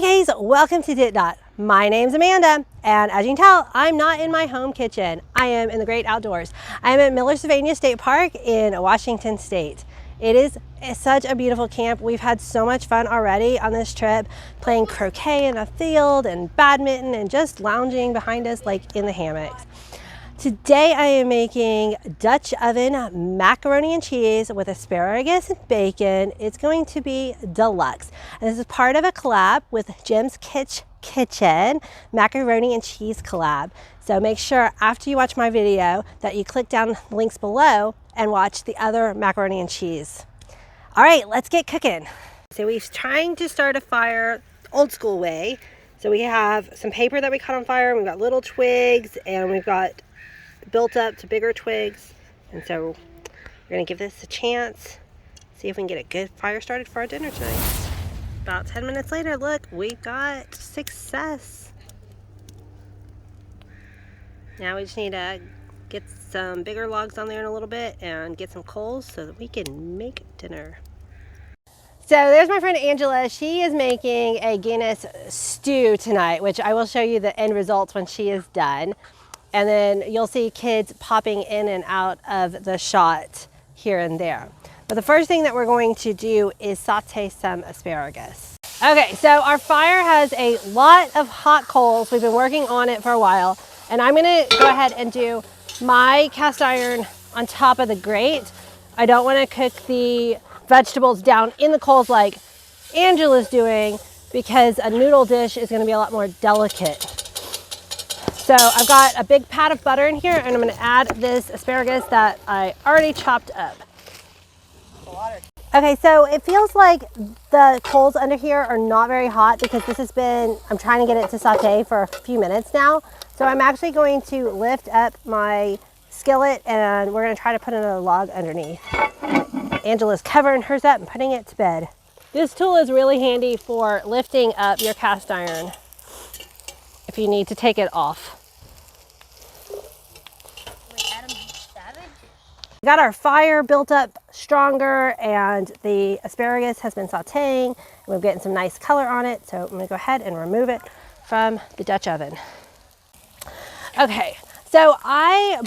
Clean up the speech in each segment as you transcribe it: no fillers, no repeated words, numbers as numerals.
Hi guys, welcome to Dit Dot. My name's Amanda, and as you can tell, I'm not in my home kitchen. I am in the great outdoors. I am at Miller-Sylvania State Park in Washington State. It is such a beautiful camp. We've had so much fun already on this trip, playing croquet in a field and badminton and just lounging behind us like in the hammocks. Today I am making Dutch oven macaroni and cheese with asparagus and bacon. It's going to be deluxe. And this is part of a collab with Jim's Kitchen macaroni and cheese collab. So make sure after you watch my video that you click down the links below and watch the other macaroni and cheese. All right, let's get cooking. So we're trying to start a fire old school way. So we have some paper that we caught on fire, and we've got little twigs, and we've got built up to bigger twigs, and so we're gonna give this a chance, see if we can get a good fire started for our dinner tonight. About 10 minutes later, look, we got success. Now we just need to get some bigger logs on there in a little bit and get some coals so that we can make dinner. So there's my friend Angela. She is making a Guinness stew tonight, which I will show you the end results when she is done. And then you'll see kids popping in and out of the shot here and there. But the first thing that we're going to do is saute some asparagus. Okay, so our fire has a lot of hot coals. We've been working on it for a while. And I'm gonna go ahead and do my cast iron on top of the grate. I don't wanna cook the vegetables down in the coals like Angela's doing, because a noodle dish is gonna be a lot more delicate. So I've got a big pat of butter in here, and I'm gonna add this asparagus that I already chopped up. Okay, so it feels like the coals under here are not very hot because this has been, I'm trying to get it to saute for a few minutes now. So I'm actually going to lift up my skillet, and we're gonna try to put another log underneath. Angela's covering hers up and putting it to bed. This tool is really handy for lifting up your cast iron if you need to take it off. We got our fire built up stronger, and the asparagus has been sauteing, and we're getting some nice color on it. So I'm gonna go ahead and remove it from the Dutch oven. Okay, so I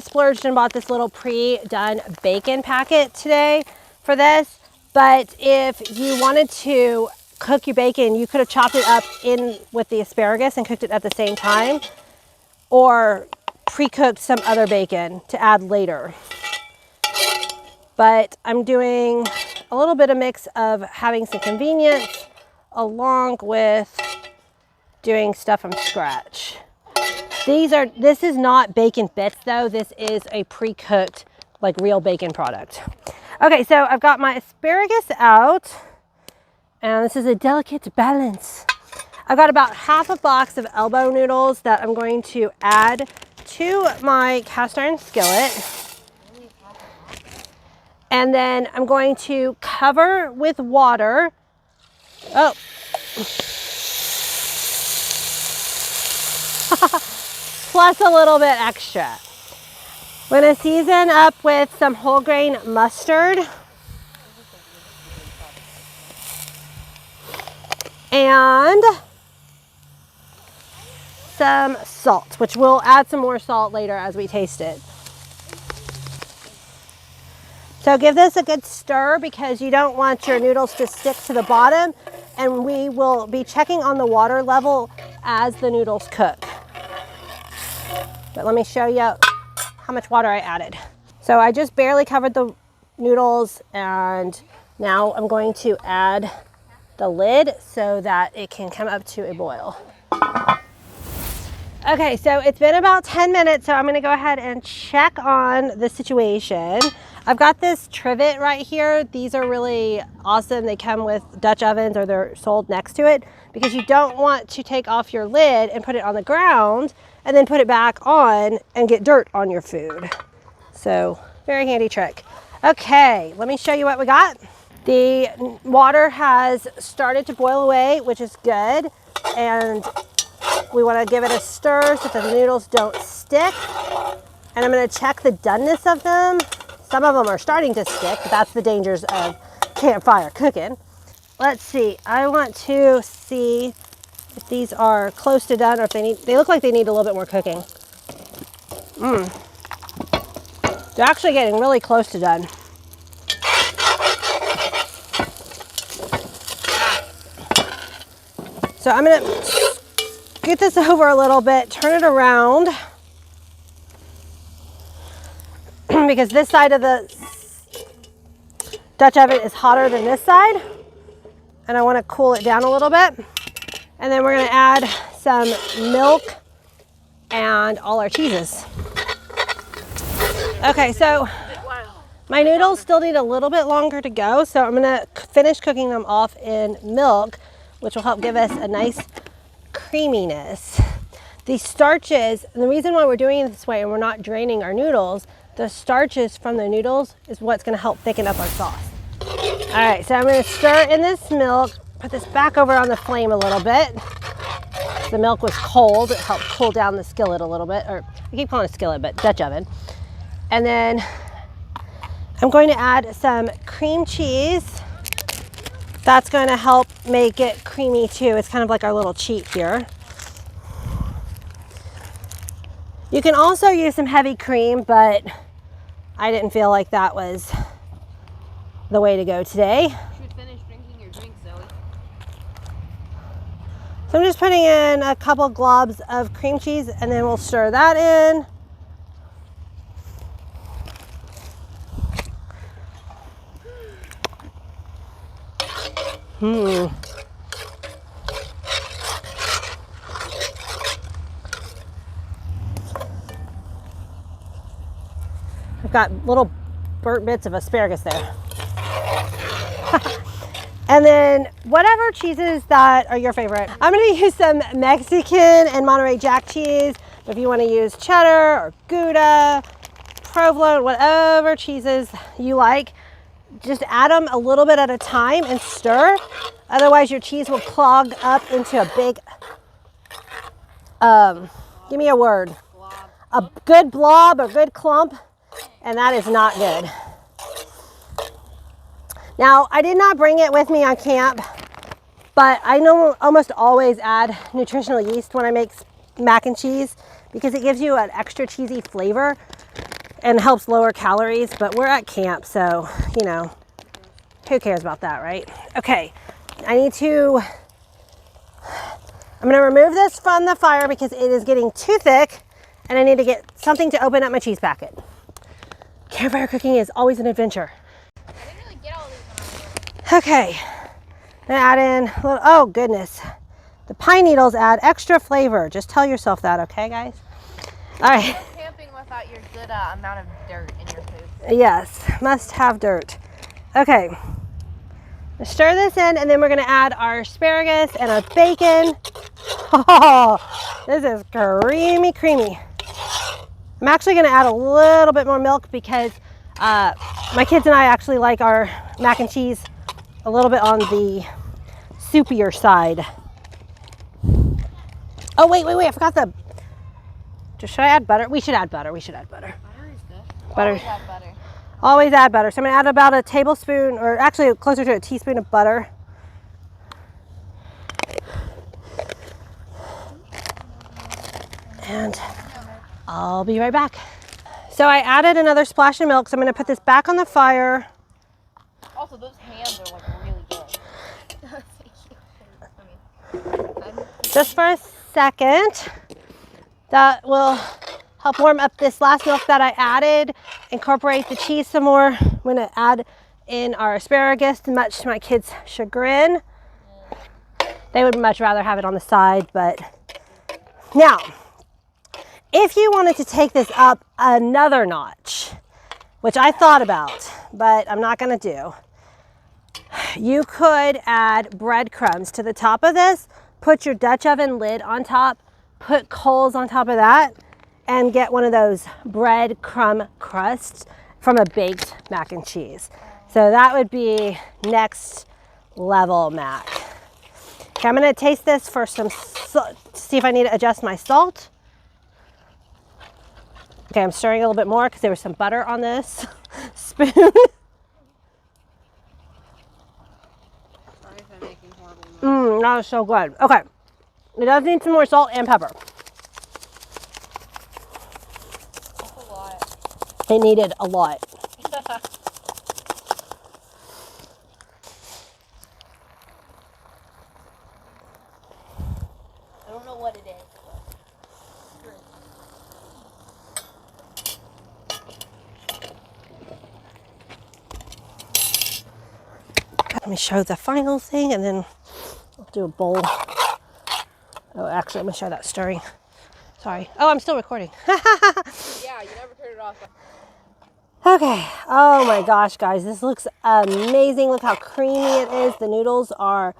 splurged and bought this little pre-done bacon packet today for this. But if you wanted to cook your bacon, you could have chopped it up in with the asparagus and cooked it at the same time, or pre-cooked some other bacon to add later. But I'm doing a little bit of mix of having some convenience along with doing stuff from scratch. This is not bacon bits though. This is a pre-cooked, like real bacon product. Okay, so I've got my asparagus out, and this is a delicate balance. I've got about half a box of elbow noodles that I'm going to add to my cast iron skillet. And then I'm going to cover with water. Oh. Plus a little bit extra. I'm gonna season up with some whole grain mustard. And some salt, which we'll add some more salt later as we taste it. So give this a good stir because you don't want your noodles to stick to the bottom, and we will be checking on the water level as the noodles cook. But let me show you how much water I added. So I just barely covered the noodles, and now I'm going to add the lid so that it can come up to a boil. Okay, so it's been about 10 minutes, so I'm gonna go ahead and check on the situation. I've got this trivet right here. These are really awesome. They come with Dutch ovens, or they're sold next to it, because you don't want to take off your lid and put it on the ground and then put it back on and get dirt on your food. So very handy trick. Okay, let me show you what we got. The water has started to boil away, which is good. And we want to give it a stir so that the noodles don't stick. And I'm going to check the doneness of them. Some of them are starting to stick, but that's the dangers of campfire cooking. let's see. I want to see if these are close to done or if they look like they need a little bit more cooking. They're actually getting really close to done. So I'm gonna get this over a little bit, turn it around, because this side of the Dutch oven is hotter than this side, and I want to cool it down a little bit. And then we're going to add some milk and all our cheeses. Okay, so my noodles still need a little bit longer to go, so I'm going to finish cooking them off in milk, which will help give us a nice creaminess. The starches, and the reason why we're doing it this way and we're not draining our noodles, the starches from the noodles is what's going to help thicken up our sauce. All right, so I'm going to stir in this milk, put this back over on the flame a little bit. The milk was cold. It helped cool down the skillet a little bit, or I keep calling it skillet, but Dutch oven. And then I'm going to add some cream cheese. That's going to help make it creamy too. It's kind of like our little cheat here. You can also use some heavy cream, but I didn't feel like that was the way to go today. You should finish drinking your drink, Zoe. So I'm just putting in a couple globs of cream cheese and then we'll stir that in. I've got little burnt bits of asparagus there. And then whatever cheeses that are your favorite. I'm gonna use some Mexican and Monterey Jack cheese. If you wanna use cheddar or Gouda, provolone, whatever cheeses you like, just add them a little bit at a time and stir. Otherwise your cheese will clog up into a big, give me a word. A good blob, a good clump, and that is not good. Now, I did not bring it with me on camp, but I know almost always add nutritional yeast when I make mac and cheese because it gives you an extra cheesy flavor and helps lower calories, but we're at camp, so, you know, who cares about that, right? Okay, I'm gonna remove this from the fire because it is getting too thick and I need to get something to open up my cheese packet. Campfire cooking is always an adventure. Okay, then add in a little, oh goodness. The pine needles add extra flavor. Just tell yourself that, okay guys? All right. Camping without your good amount of dirt in your food. Yes, must have dirt. Okay, stir this in and then we're gonna add our asparagus and our bacon. Oh, this is creamy, creamy. I'm actually gonna add a little bit more milk because my kids and I actually like our mac and cheese a little bit on the soupier side. Oh, wait, I forgot should I add butter? We should add butter, we should add butter. Butter is good. Butter. Always add butter. Always add butter. So I'm gonna add about a tablespoon, or actually closer to a teaspoon of butter. And I'll be right back. So I added another splash of milk, so I'm gonna put this back on the fire. Also, those hands are like really good. Just for a second. That will help warm up this last milk that I added, incorporate the cheese some more. I'm gonna add in our asparagus, much to my kids' chagrin. They would much rather have it on the side, but now, if you wanted to take this up another notch, which I thought about, but I'm not gonna do, you could add breadcrumbs to the top of this, put your Dutch oven lid on top, put coals on top of that, and get one of those breadcrumb crusts from a baked mac and cheese. So that would be next level mac. Okay, I'm gonna taste this for some salt, see if I need to adjust my salt. Okay, I'm stirring a little bit more because there was some butter on this spoon. Sorry if That is so good. Okay, it does need some more salt and pepper. That's a lot. It needed a lot. I don't know what it is. Let me show the final thing and then I'll do a bowl. Oh, actually, I'm gonna show that stirring. Sorry. Oh, I'm still recording. Yeah, you never turn it off. Okay. Oh my gosh, guys, this looks amazing. Look how creamy it is. The noodles are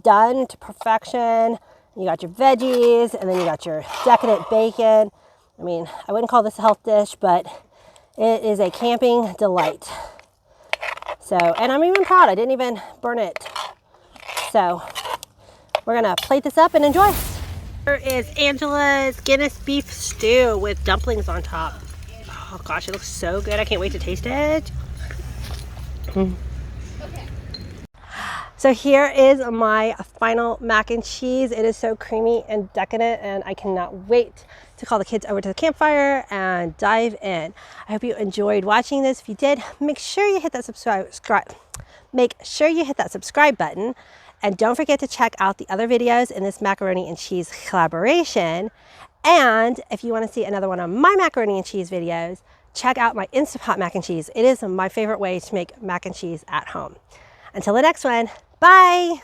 done to perfection. You got your veggies and then you got your decadent bacon. I mean, I wouldn't call this a health dish, but it is a camping delight. So, and I'm even proud I didn't even burn it. So, we're gonna plate this up and enjoy. Here is Angela's Guinness beef stew with dumplings on top. Oh gosh, it looks so good. I can't wait to taste it. Okay. So here is my final mac and cheese. It is so creamy and decadent, and I cannot wait to call the kids over to the campfire and dive in. I hope you enjoyed watching this. If you did, make sure you hit that subscribe button, and don't forget to check out the other videos in this macaroni and cheese collaboration. And if you want to see another one of my macaroni and cheese videos, check out my Instant Pot mac and cheese. It is my favorite way to make mac and cheese at home. Until the next one, bye.